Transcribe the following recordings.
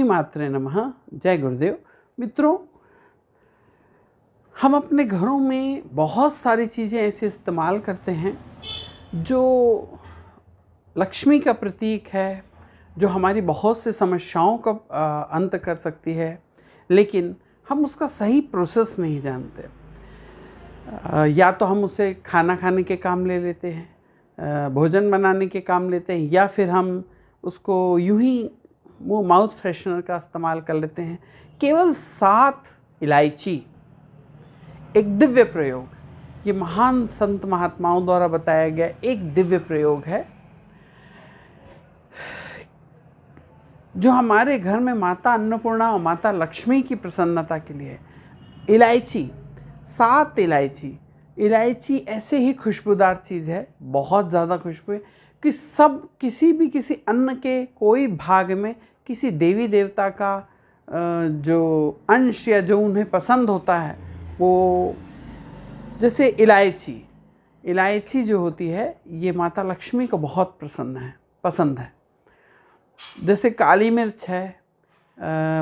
मात्रे नमः। जय गुरुदेव। मित्रों, हम अपने घरों में बहुत सारी चीज़ें ऐसे इस्तेमाल करते हैं जो लक्ष्मी का प्रतीक है, जो हमारी बहुत से समस्याओं का अंत कर सकती है, लेकिन हम उसका सही प्रोसेस नहीं जानते। या तो हम उसे खाना खाने के काम ले लेते हैं, भोजन बनाने के काम लेते हैं, या फिर हम उसको यूं ही माउथ फ्रेशनर का इस्तेमाल कर लेते हैं। केवल 7 इलायची, एक दिव्य प्रयोग, ये महान संत महात्माओं द्वारा बताया गया एक दिव्य प्रयोग है जो हमारे घर में माता अन्नपूर्णा और माता लक्ष्मी की प्रसन्नता के लिए है। इलायची, 7 इलायची ऐसे ही खुशबूदार चीज़ है, बहुत ज़्यादा खुशबू है कि सब किसी अन्न के कोई भाग में किसी देवी देवता का जो अंश या जो उन्हें पसंद होता है, वो जैसे इलायची जो होती है ये माता लक्ष्मी को बहुत पसंद है। जैसे काली मिर्च है,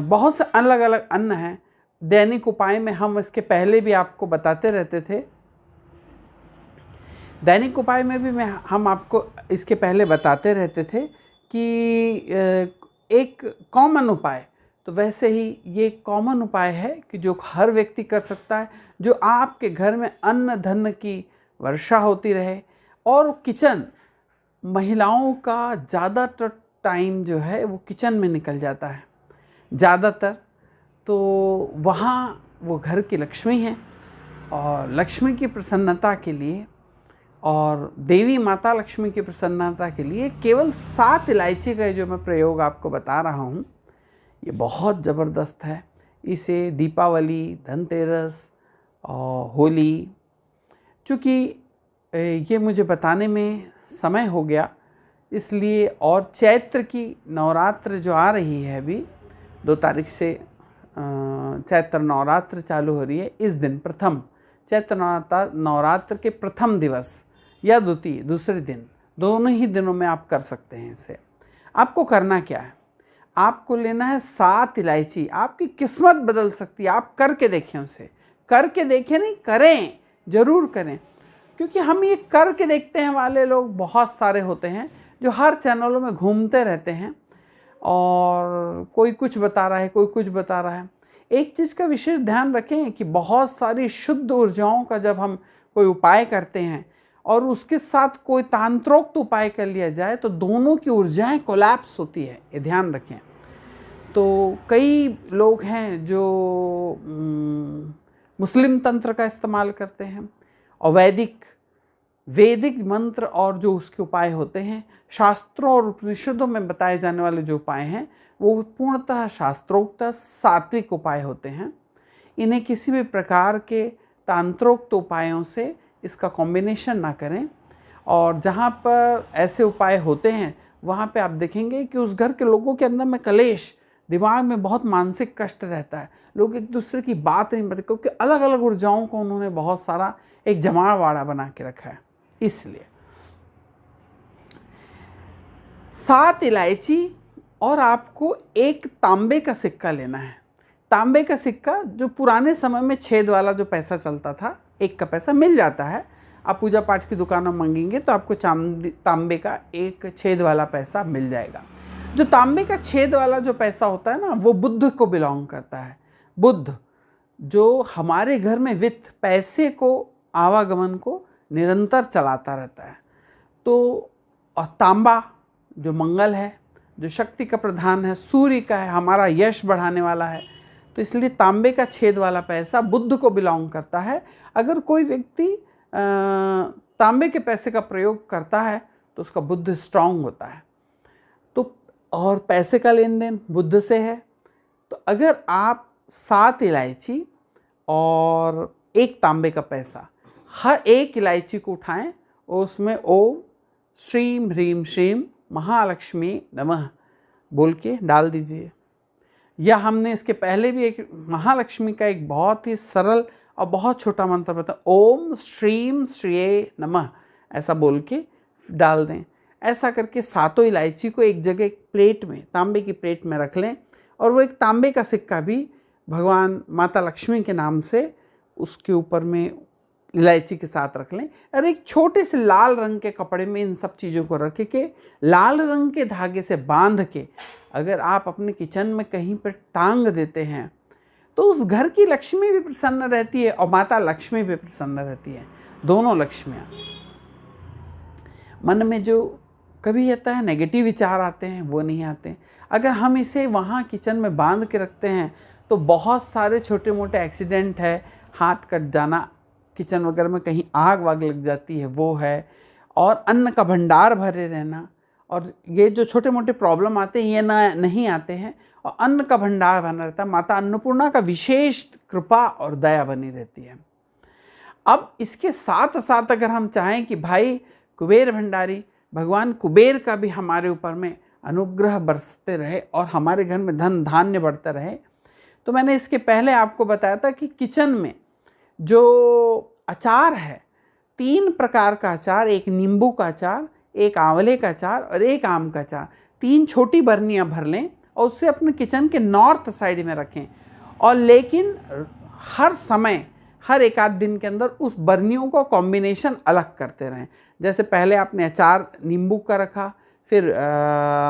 बहुत से अलग अलग अन्न हैं। दैनिक उपाय में हम इसके पहले भी आपको बताते रहते थे, दैनिक उपाय में भी हम आपको इसके पहले बताते रहते थे कि एक कॉमन उपाय, तो वैसे ही ये कॉमन उपाय है कि जो हर व्यक्ति कर सकता है, जो आपके घर में अन्न धन की वर्षा होती रहे। और किचन, महिलाओं का ज़्यादातर टाइम जो है वो किचन में निकल जाता है ज़्यादातर, तो वहाँ वो घर की लक्ष्मी है। और लक्ष्मी की प्रसन्नता के लिए और देवी माता लक्ष्मी की प्रसन्नता के लिए केवल 7 इलायची का जो मैं प्रयोग आपको बता रहा हूँ, ये बहुत ज़बरदस्त है। इसे दीपावली, धनतेरस और होली, चूँकि ये मुझे बताने में समय हो गया इसलिए, और चैत्र की नवरात्र जो आ रही है अभी 2 तारीख से चैत्र नवरात्र चालू हो रही है। इस दिन प्रथम चैत्र नवरात्र के प्रथम दिवस या दूसरे दिन, दोनों ही दिनों में आप कर सकते हैं इसे। आपको करना क्या है, आपको लेना है 7 इलायची। आपकी किस्मत बदल सकती है। आप करके देखें, उसे करके देखें, नहीं करें, ज़रूर करें। क्योंकि हम ये करके देखते हैं वाले लोग बहुत सारे होते हैं जो हर चैनलों में घूमते रहते हैं और कोई कुछ बता रहा है, कोई कुछ बता रहा है। एक चीज़ का विशेष ध्यान रखें कि बहुत सारी शुद्ध ऊर्जाओं का जब हम कोई उपाय करते हैं और उसके साथ कोई तांत्रोक्त उपाय कर लिया जाए तो दोनों की ऊर्जाएं कोलैप्स होती है, ये ध्यान रखें। तो कई लोग हैं जो मुस्लिम तंत्र का इस्तेमाल करते हैं और वैदिक मंत्र और जो उसके उपाय होते हैं, शास्त्रों और उपनिषदों में बताए जाने वाले जो उपाय हैं वो पूर्णतः शास्त्रोक्त सात्विक उपाय होते हैं। इन्हें किसी भी प्रकार के तांत्रोक्त उपायों से इसका कॉम्बिनेशन ना करें। और जहाँ पर ऐसे उपाय होते हैं वहाँ पे आप देखेंगे कि उस घर के लोगों के अंदर में कलेश, दिमाग में बहुत मानसिक कष्ट रहता है, लोग एक दूसरे की बात नहीं करते, क्योंकि अलग अलग ऊर्जाओं को उन्होंने बहुत सारा एक जमावाड़ा बना के रखा है। इसलिए 7 इलायची और आपको एक तांबे का सिक्का लेना है। तांबे का सिक्का जो पुराने समय में छेद वाला जो पैसा चलता था, 1 का पैसा मिल जाता है। आप पूजा पाठ की दुकानों में मांगेंगे तो आपको तांबे का एक छेद वाला पैसा मिल जाएगा। जो तांबे का छेद वाला जो पैसा होता है ना, वो बुद्ध को बिलोंग करता है। बुद्ध जो हमारे घर में वित्त, पैसे को, आवागमन को निरंतर चलाता रहता है। तो और तांबा जो मंगल है, जो शक्ति का प्रधान है, सूर्य का है, हमारा यश बढ़ाने वाला है, तो इसलिए तांबे का छेद वाला पैसा बुद्ध को बिलोंग करता है। अगर कोई व्यक्ति तांबे के पैसे का प्रयोग करता है तो उसका बुद्ध स्ट्रांग होता है। तो और पैसे का लेन देन बुद्ध से है। तो अगर आप 7 इलायची और 1 तांबे का पैसा, हर एक इलायची को उठाएं और उसमें ओम श्रीम ह्रीम श्रीम महालक्ष्मी नमः बोल के डाल दीजिए। या हमने इसके पहले भी एक महालक्ष्मी का एक बहुत ही सरल और बहुत छोटा मंत्र बताया, ओम श्रीम श्रिये नमः, ऐसा बोल के डाल दें। ऐसा करके 7 इलायची को एक जगह एक प्लेट में, तांबे की प्लेट में रख लें और वो एक तांबे का सिक्का भी भगवान माता लक्ष्मी के नाम से उसके ऊपर में इलायची के साथ रख लें। और एक छोटे से लाल रंग के कपड़े में इन सब चीज़ों को रख के लाल रंग के धागे से बांध के अगर आप अपने किचन में कहीं पर टांग देते हैं तो उस घर की लक्ष्मी भी प्रसन्न रहती है और माता लक्ष्मी भी प्रसन्न रहती है, दोनों लक्ष्मियाँ। मन में जो कभी आता है नेगेटिव विचार आते हैं वो नहीं आते। अगर हम इसे वहाँ किचन में बांध के रखते हैं तो बहुत सारे छोटे मोटे एक्सीडेंट है, हाथ कट जाना, किचन वगैरह में कहीं आग वाग लग जाती है वो है, और अन्न का भंडार भरे रहना, और ये जो छोटे मोटे प्रॉब्लम आते हैं ये नहीं आते हैं, और अन्न का भंडार बना रहता है। माता अन्नपूर्णा का विशेष कृपा और दया बनी रहती है। अब इसके साथ साथ अगर हम चाहें कि भाई कुबेर भंडारी भगवान कुबेर का भी हमारे ऊपर में अनुग्रह बरसते रहे और हमारे घर में धन धान्य बढ़ता रहे, तो मैंने इसके पहले आपको बताया था कि किचन में जो अचार है, 3 प्रकार का अचार, एक नींबू का अचार, एक आंवले का अचार और एक आम का अचार, 3 छोटी बर्नियाँ भर लें और उसे अपने किचन के नॉर्थ साइड में रखें। और लेकिन हर समय हर एक आध दिन के अंदर उस बर्नियों को कॉम्बिनेशन अलग करते रहें। जैसे पहले आपने अचार नींबू का रखा, फिर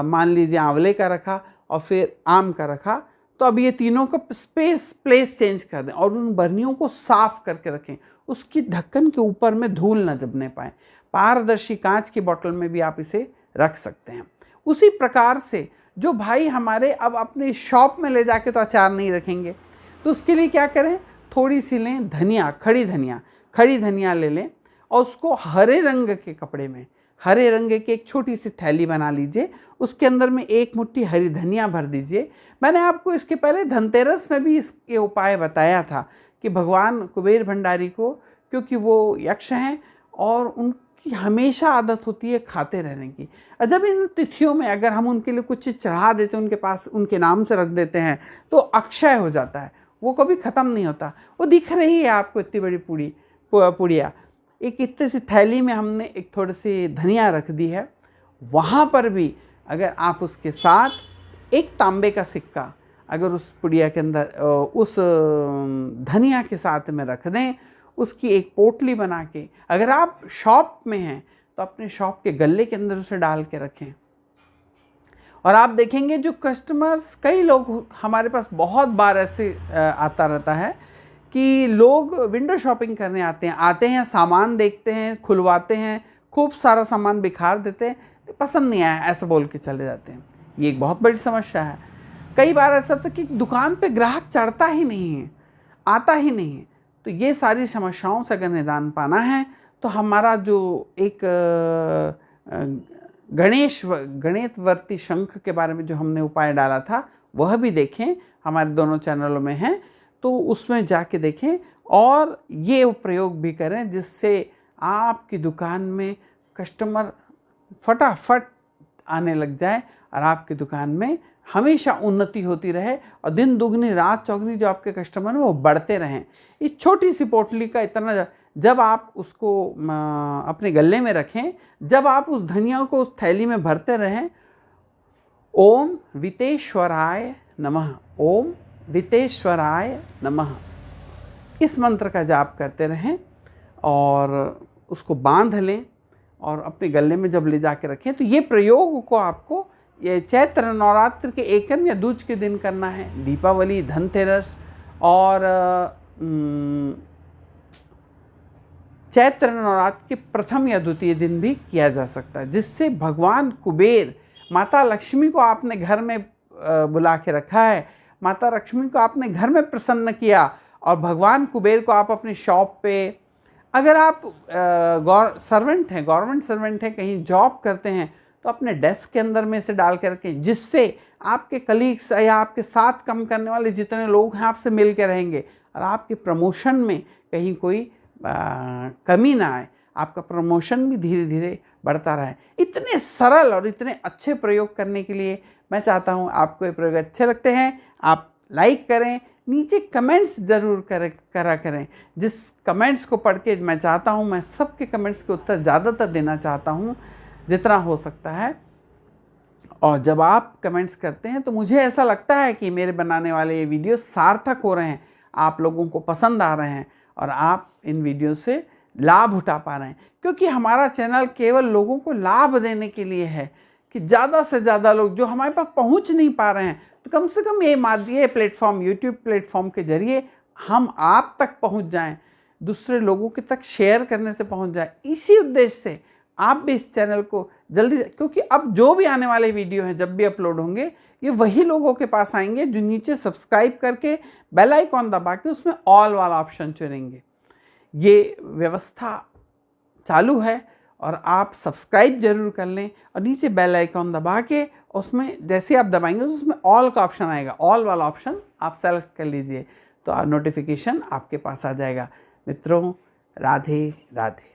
मान लीजिए आंवले का रखा और फिर आम का रखा, तो अब ये तीनों का प्लेस चेंज कर दें और उन बर्नियों को साफ करके रखें। उसकी ढक्कन के ऊपर में धूल न जमने पाए। पारदर्शी कांच की बोतल में भी आप इसे रख सकते हैं। उसी प्रकार से जो भाई हमारे अब अपने शॉप में ले जाके तो अचार नहीं रखेंगे, तो उसके लिए क्या करें, थोड़ी सी लें धनिया, खड़ी धनिया ले लें और उसको हरे रंग के कपड़े में, हरे रंग की एक छोटी सी थैली बना लीजिए, उसके अंदर में 1 मुट्ठी हरी धनिया भर दीजिए। मैंने आपको इसके पहले धनतेरस में भी इसके उपाय बताया था कि भगवान कुबेर भंडारी को, क्योंकि वो यक्ष हैं और उनकी हमेशा आदत होती है खाते रहने की, और जब इन तिथियों में अगर हम उनके लिए कुछ चीज़ चढ़ा देते हैं, उनके पास उनके नाम से रख देते हैं, तो अक्षय हो जाता है, वो कभी ख़त्म नहीं होता। वो दिख रही है आपको इतनी बड़ी पुड़िया, एक इतनी सी थैली में हमने एक थोड़ी सी धनिया रख दी है, वहाँ पर भी अगर आप उसके साथ एक तांबे का सिक्का अगर उस पुड़िया के अंदर उस धनिया के साथ में रख दें, उसकी एक पोटली बना के, अगर आप शॉप में हैं तो अपने शॉप के गल्ले के अंदर उसे डाल के रखें, और आप देखेंगे जो कस्टमर्स, कई लोग हमारे पास बहुत बार ऐसे आता रहता है कि लोग विंडो शॉपिंग करने आते हैं, सामान देखते हैं, खुलवाते हैं, खूब सारा सामान बिखार देते हैं, पसंद नहीं आया ऐसा बोल के चले जाते हैं। ये एक बहुत बड़ी समस्या है। कई बार ऐसा होता है कि दुकान पे ग्राहक चढ़ता ही नहीं है, आता ही नहीं है। तो ये सारी समस्याओं से अगर निदान पाना है तो हमारा जो एक गणेशवर्ती शंख के बारे में जो हमने उपाय डाला था वह भी देखें, हमारे दोनों चैनलों में हैं, तो उसमें जाके देखें और ये प्रयोग भी करें, जिससे आपकी दुकान में कस्टमर फटाफट आने लग जाए और आपकी दुकान में हमेशा उन्नति होती रहे और दिन दुगनी रात चौगनी जो आपके कस्टमर हैं वो बढ़ते रहें। इस छोटी सी पोटली का इतना, जब आप उसको अपने गले में रखें, जब आप उस धनिया को उस थैली में भरते रहें, ओम वितेश्वराय नमः, ओम वितेश्वराय नमः, इस मंत्र का जाप करते रहें और उसको बांध लें और अपने गले में जब ले जाके रखें। तो ये प्रयोग को आपको ये चैत्र नवरात्र के एकम या दूज के दिन करना है, दीपावली, धनतेरस और चैत्र नवरात्र के प्रथम या द्वितीय दिन भी किया जा सकता है, जिससे भगवान कुबेर, माता लक्ष्मी को आपने घर में बुला के रखा है, माता लक्ष्मी को आपने घर में प्रसन्न किया और भगवान कुबेर को आप अपनी शॉप पे, अगर आप गवर्नमेंट सर्वेंट हैं, कहीं जॉब करते हैं, तो अपने डेस्क के अंदर में इसे डाल के रखें, जिससे आपके कलीग्स या आपके साथ काम करने वाले जितने लोग हैं आपसे मिल के रहेंगे और आपके प्रमोशन में कहीं कोई कमी ना आए, आपका प्रमोशन भी धीरे धीरे बढ़ता रहे। इतने सरल और इतने अच्छे प्रयोग करने के लिए मैं चाहता हूँ आपको ये प्रयोग अच्छे लगते हैं आप लाइक करें, नीचे कमेंट्स ज़रूर करा करें। जिस कमेंट्स को पढ़ के मैं चाहता हूँ, मैं सबके कमेंट्स के उत्तर ज़्यादातर देना चाहता हूँ जितना हो सकता है, और जब आप कमेंट्स करते हैं तो मुझे ऐसा लगता है कि मेरे बनाने वाले ये वीडियो सार्थक हो रहे हैं, आप लोगों को पसंद आ रहे हैं और आप इन वीडियो से लाभ उठा पा रहे हैं। क्योंकि हमारा चैनल केवल लोगों को लाभ देने के लिए है कि ज़्यादा से ज़्यादा लोग जो हमारे पास पहुंच नहीं पा रहे हैं, तो कम से कम ये प्लेटफॉर्म, यूट्यूब प्लेटफॉर्म के जरिए हम आप तक पहुंच जाएं, दूसरे लोगों के तक शेयर करने से पहुंच जाए। इसी उद्देश्य से आप भी इस चैनल को जल्दी, क्योंकि अब जो भी आने वाले वीडियो हैं जब भी अपलोड होंगे, ये वही लोगों के पास आएंगे जो नीचे सब्सक्राइब करके बेल आइकॉन दबा के उसमें ऑल वाला ऑप्शन चुनेंगे। ये व्यवस्था चालू है और आप सब्सक्राइब जरूर कर लें और नीचे बेल आइकॉन दबा के उसमें जैसे आप दबाएंगे तो उसमें ऑल का ऑप्शन आएगा, ऑल वाला ऑप्शन आप सेलेक्ट कर लीजिए तो नोटिफिकेशन आपके पास आ जाएगा। मित्रों, राधे राधे।